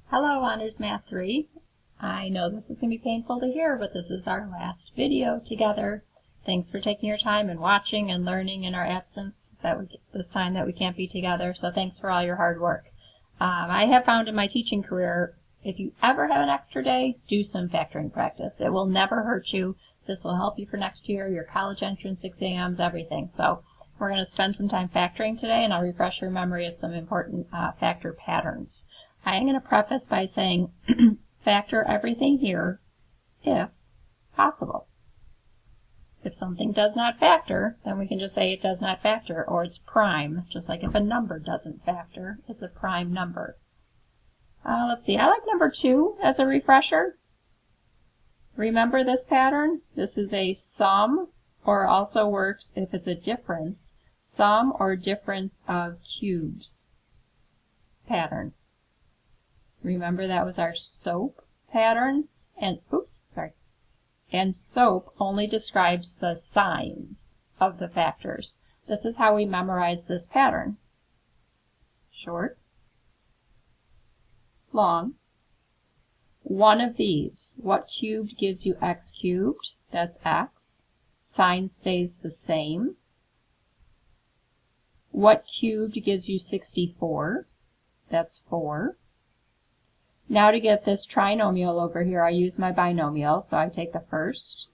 Hello, Honors Math 3. I know this is going to be painful to hear, but this is our last video together. Thanks for taking your time and watching and learning in our absence this time that we can't be together, so thanks for all your hard work. I have found in my teaching career, if you ever have an extra day, do some factoring practice. It will never hurt you. This will help you for next year, your college entrance exams, everything. So we're going to spend some time factoring today, and I'll refresh your memory of some important factor patterns. I am going to preface by saying factor everything here if possible. If something does not factor, then we can just say it does not factor, or it's prime, just like if a number doesn't factor, it's a prime number. Let's see, I like number 2 as a refresher. Remember this pattern? This is a sum, or also works if it's a difference, sum or difference of cubes pattern. Remember that was our SOAP pattern, and and SOAP only describes the signs of the factors. This is how we memorize this pattern. Short, long. One of these, what cubed gives you x cubed? That's x. Sign stays the same. What cubed gives you 64? That's 4. Now to get this trinomial over here, I use my binomial, so I take the first,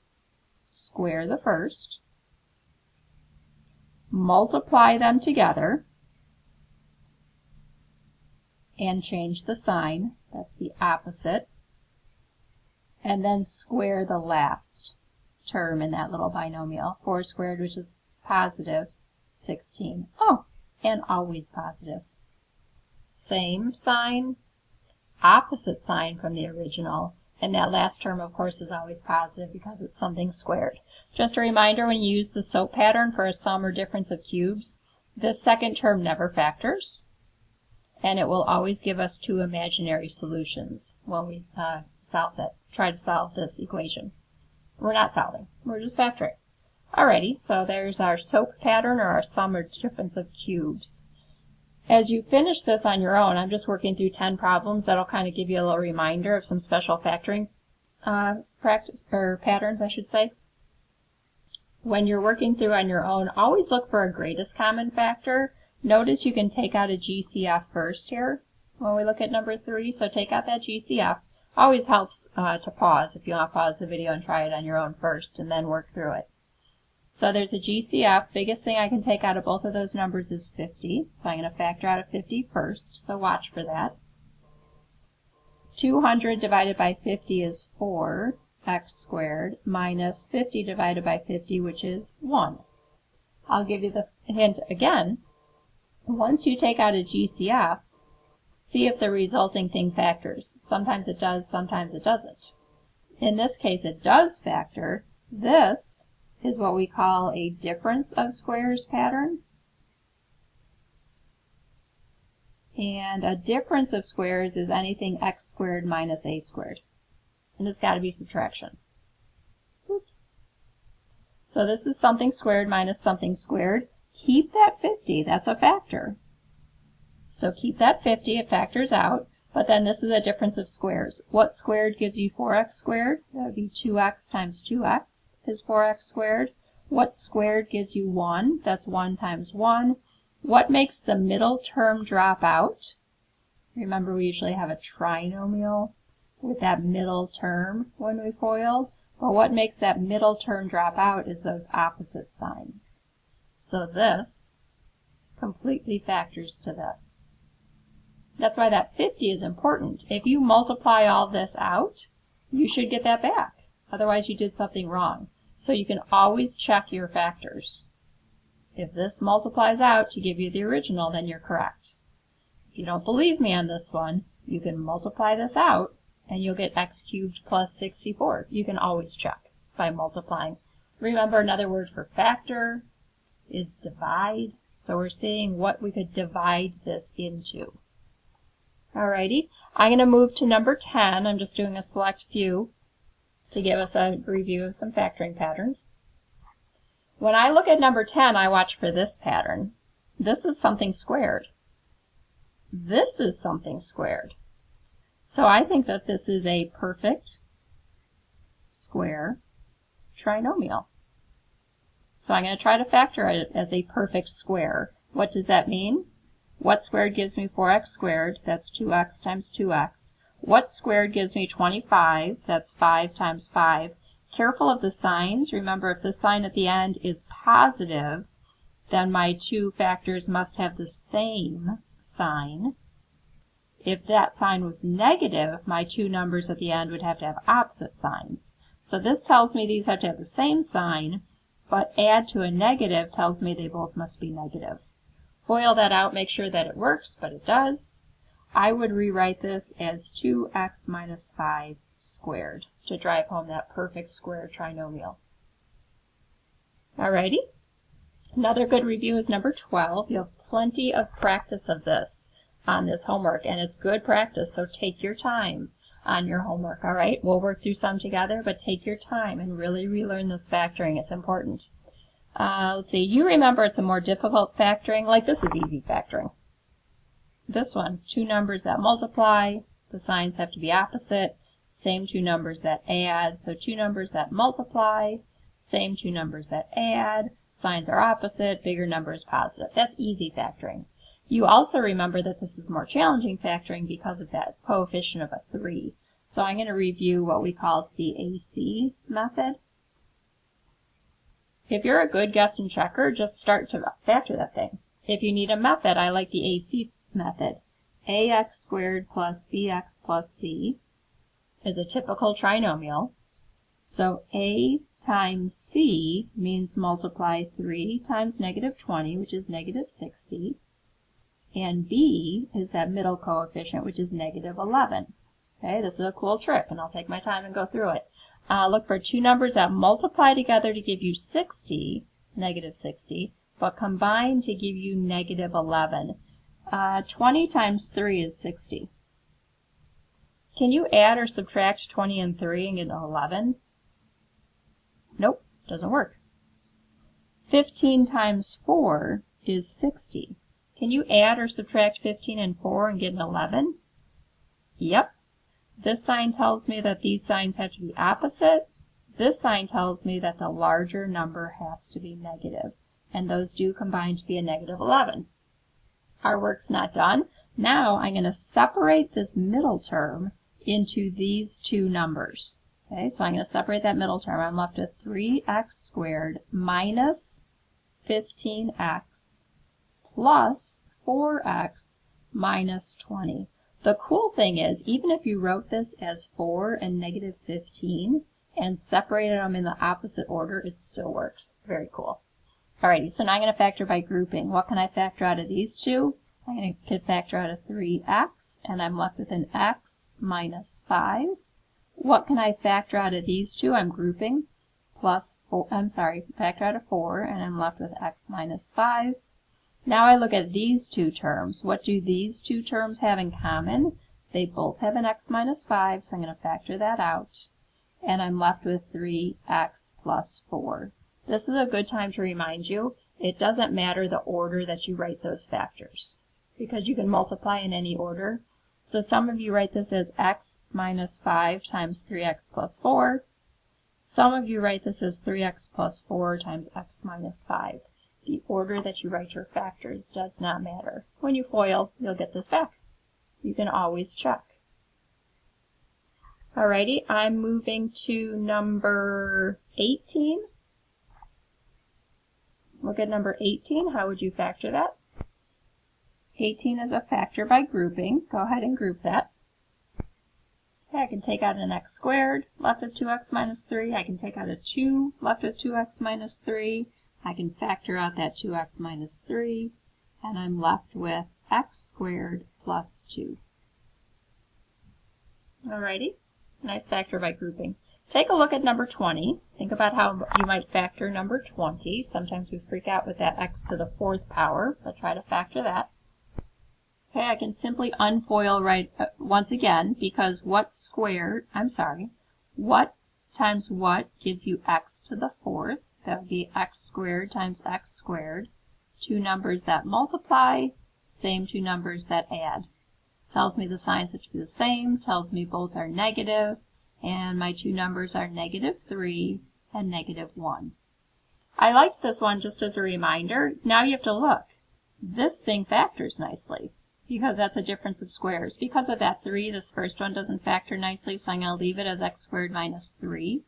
square the first, multiply them together, and change the sign, that's the opposite, and then square the last term in that little binomial. 4 squared, which is positive 16. Oh, and always positive. Same sign, opposite sign from the original, and that last term of course is always positive because it's something squared. Just a reminder, when you use the SOAP pattern for a sum or difference of cubes, this second term never factors, and it will always give us 2 imaginary solutions when we try to solve this equation. We're not solving, we're just factoring. Alrighty, so there's our SOAP pattern, or our sum or difference of cubes. As you finish this on your own, I'm just working through 10 problems that'll kind of give you a little reminder of some special factoring patterns, I should say. When you're working through on your own, always look for a greatest common factor. Notice you can take out a GCF first here when we look at number 3, so take out that GCF. Always helps to pause if you want to pause the video and try it on your own first and then work through it. So there's a GCF. Biggest thing I can take out of both of those numbers is 50. So I'm going to factor out a 50 first, so watch for that. 200 divided by 50 is 4x squared minus 50 divided by 50, which is 1. I'll give you this hint again. Once you take out a GCF, see if the resulting thing factors. Sometimes it does, sometimes it doesn't. In this case, it does factor. This is what we call a difference of squares pattern. And a difference of squares is anything x squared minus a squared. And it's got to be subtraction. Oops. So this is something squared minus something squared. Keep that 50, that's a factor. So keep that 50, it factors out. But then this is a difference of squares. What squared gives you 4x squared? That would be 2x times 2x. Is 4x squared. What squared gives you 1? That's 1 times 1. What makes the middle term drop out? Remember, we usually have a trinomial with that middle term when we FOIL. But what makes that middle term drop out is those opposite signs. So this completely factors to this. That's why that 50 is important. If you multiply all this out, you should get that back. Otherwise, you did something wrong. So you can always check your factors. If this multiplies out to give you the original, then you're correct. If you don't believe me on this one, you can multiply this out, and you'll get x cubed plus 64. You can always check by multiplying. Remember, another word for factor is divide. So we're seeing what we could divide this into. Alrighty, I'm going to move to number 10. I'm just doing a select few to give us a review of some factoring patterns. When I look at number 10, I watch for this pattern. This is something squared. This is something squared. So I think that this is a perfect square trinomial. So I'm going to try to factor it as a perfect square. What does that mean? What squared gives me 4x squared? That's 2x times 2x. What squared gives me 25? That's 5 times 5. Careful of the signs. Remember, if the sign at the end is positive, then my two factors must have the same sign. If that sign was negative, my two numbers at the end would have to have opposite signs. So this tells me these have to have the same sign, but add to a negative tells me they both must be negative. FOIL that out, make sure that it works, but it does. I would rewrite this as 2x minus 5 squared to drive home that perfect square trinomial. Alrighty. Another good review is number 12. You have plenty of practice of this on this homework, and it's good practice, so take your time on your homework, all right? We'll work through some together, but take your time and really relearn this factoring. It's important. Let's see, you remember it's a more difficult factoring, like this is easy factoring. This one, two numbers that multiply, the signs have to be opposite, same two numbers that add, so two numbers that multiply, same two numbers that add, signs are opposite, bigger number is positive. That's easy factoring. You also remember that this is more challenging factoring because of that coefficient of a 3. So I'm going to review what we call the AC method. If you're a good guess and checker, just start to factor that thing. If you need a method, I like the AC method. AX squared plus BX plus C is a typical trinomial. So A times C means multiply 3 times negative 20, which is negative 60. And B is that middle coefficient, which is negative 11. Okay, this is a cool trick, and I'll take my time and go through it. Look for two numbers that multiply together to give you 60, negative 60, but combine to give you negative 11. 20 times 3 is 60. Can you add or subtract 20 and 3 and get 11? Nope, doesn't work. 15 times 4 is 60. Can you add or subtract 15 and 4 and get an 11? Yep. This sign tells me that these signs have to be opposite. This sign tells me that the larger number has to be negative. And those do combine to be a negative 11. Our work's not done. Now I'm going to separate this middle term into these two numbers. Okay, so I'm going to separate that middle term. I'm left with 3x squared minus 15x plus 4x minus 20. The cool thing is, even if you wrote this as 4 and negative 15 and separated them in the opposite order, it still works. Very cool. Alrighty, so now I'm going to factor by grouping. What can I factor out of these two? I'm going to factor out of 3x, and I'm left with an x minus 5. What can I factor out of these two? I'm grouping. Factor out of 4, and I'm left with x minus 5. Now I look at these two terms. What do these two terms have in common? They both have an x minus 5, so I'm going to factor that out. And I'm left with 3x plus 4. This is a good time to remind you, it doesn't matter the order that you write those factors, because you can multiply in any order. So some of you write this as x minus 5 times 3x plus 4. Some of you write this as 3x plus 4 times x minus 5. The order that you write your factors does not matter. When you FOIL, you'll get this back. You can always check. Alrighty, I'm moving to number 18. Look at number 18. How would you factor that? 18 is a factor by grouping. Go ahead and group that. Okay, I can take out an x squared, left with 2x minus 3. I can take out a 2, left with 2x minus 3. I can factor out that 2x minus 3, and I'm left with x squared plus 2. Alrighty, nice factor by grouping. Take a look at number 20. Think about how you might factor number 20. Sometimes we freak out with that x to the 4th power, but try to factor that. Okay, I can simply unfoil once again, because what times what gives you x to the 4th? That would be x squared times x squared. Two numbers that multiply, same two numbers that add. Tells me the signs have to be the same, tells me both are negative, and my two numbers are -3 and -1. I liked this one just as a reminder. Now you have to look. This thing factors nicely because that's a difference of squares. Because of that 3, this first one doesn't factor nicely, so I'm going to leave it as x squared minus 3.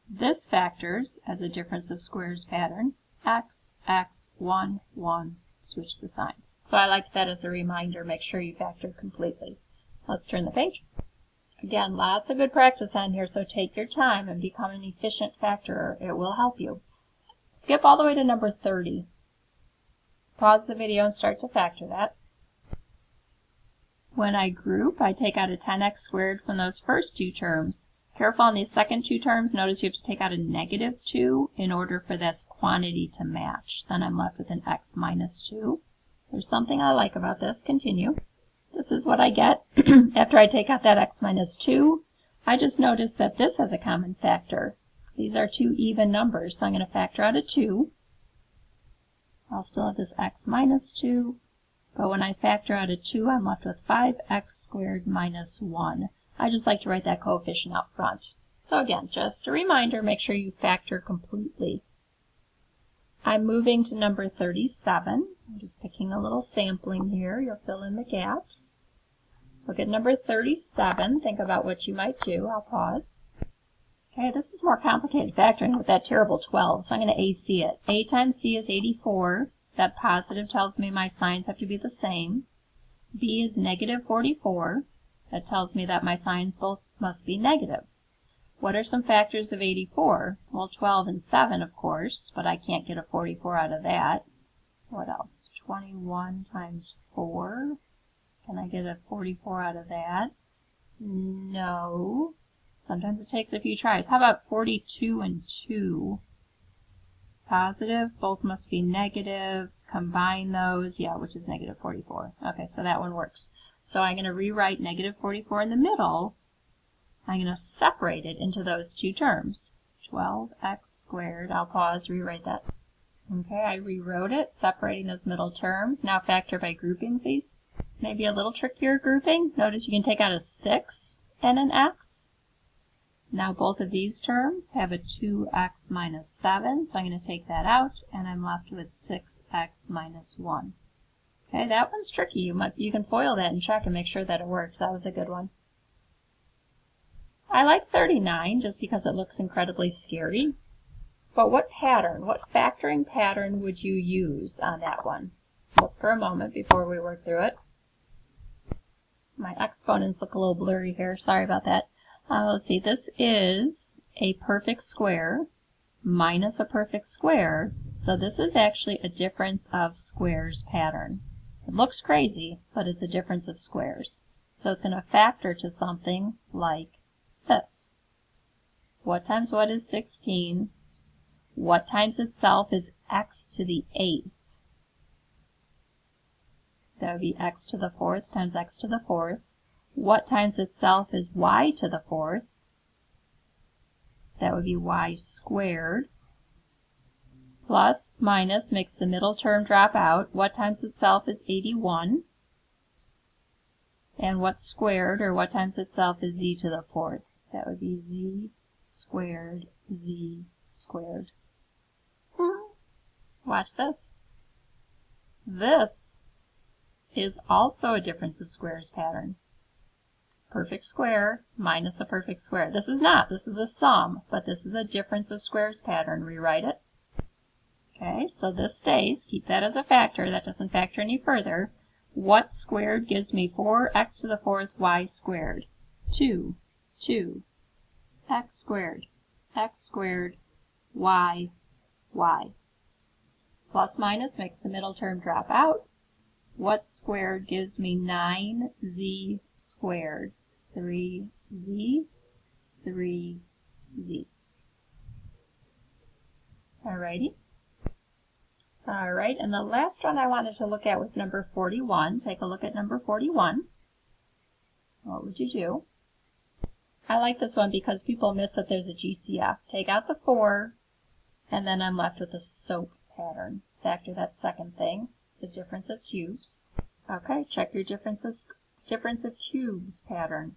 This factors as a difference of squares pattern. X, x, 1, 1. Switch the signs. So I liked that as a reminder. Make sure you factor completely. Let's turn the page. Again, lots of good practice on here, so take your time and become an efficient factorer. It will help you. Skip all the way to number 30. Pause the video and start to factor that. When I group, I take out a 10x squared from those first two terms. Careful on these second two terms. Notice you have to take out a -2 in order for this quantity to match. Then I'm left with an x minus 2. There's something I like about this. Continue. This is what I get after I take out that x minus 2. I just noticed that this has a common factor. These are two even numbers, so I'm going to factor out a 2. I'll still have this x minus 2. But when I factor out a 2, I'm left with 5x squared minus 1. I just like to write that coefficient out front. So again, just a reminder, make sure you factor completely. I'm moving to number 37. I'm just picking a little sampling here. You'll fill in the gaps. Look at number 37. Think about what you might do. I'll pause. Okay, this is more complicated factoring with that terrible 12, so I'm going to AC it. A times C is 84. That positive tells me my signs have to be the same. B is -44. That tells me that my signs both must be negative. What are some factors of 84? Well, 12 and 7, of course, but I can't get a 44 out of that. What else? 21 times 4. Can I get a 44 out of that? No. Sometimes it takes a few tries. How about 42 and 2? Positive, both must be negative. Combine those, yeah, which is -44. Okay, so that one works. So I'm going to rewrite -44 in the middle. I'm going to separate it into those two terms. 12x squared. I'll pause, rewrite that. Okay, I rewrote it, separating those middle terms. Now factor by grouping, please. Maybe a little trickier grouping. Notice you can take out a 6 and an x. Now both of these terms have a 2x minus 7, so I'm going to take that out, and I'm left with 6x minus 1. Okay, that one's tricky. You can FOIL that and check and make sure that it works. That was a good one. I like 39 just because it looks incredibly scary. But what pattern, what factoring pattern would you use on that one? Look for a moment before we work through it. My exponents look a little blurry here. Sorry about that. Let's see, this is a perfect square minus a perfect square, so this is actually a difference of squares pattern. It looks crazy, but it's a difference of squares. So it's going to factor to something like this. What times what is 16? What times itself is x to the 8th? That would be x to the 4th times x to the 4th. What times itself is y to the 4th? That would be y squared. Plus, minus makes the middle term drop out. What times itself is 81? And what squared, or what times itself is z to the 4th? That would be z squared, z squared. Watch this. This is also a difference of squares pattern. Perfect square minus a perfect square. This is not. This is a sum, but this is a difference of squares pattern. Rewrite it. Okay, so this stays. Keep that as a factor. That doesn't factor any further. What squared gives me 4x to the 4th y squared? 2, 2, x squared, y, y. Plus minus makes the middle term drop out. What squared gives me 9z squared? 3z, 3z. Alrighty. Alright, and the last one I wanted to look at was number 41. Take a look at number 41. What would you do? I like this one because people miss that there's a GCF. Take out the 4, and then I'm left with a SOAP pattern. Factor that second thing, the difference of cubes. Okay, check your difference of difference of cubes pattern.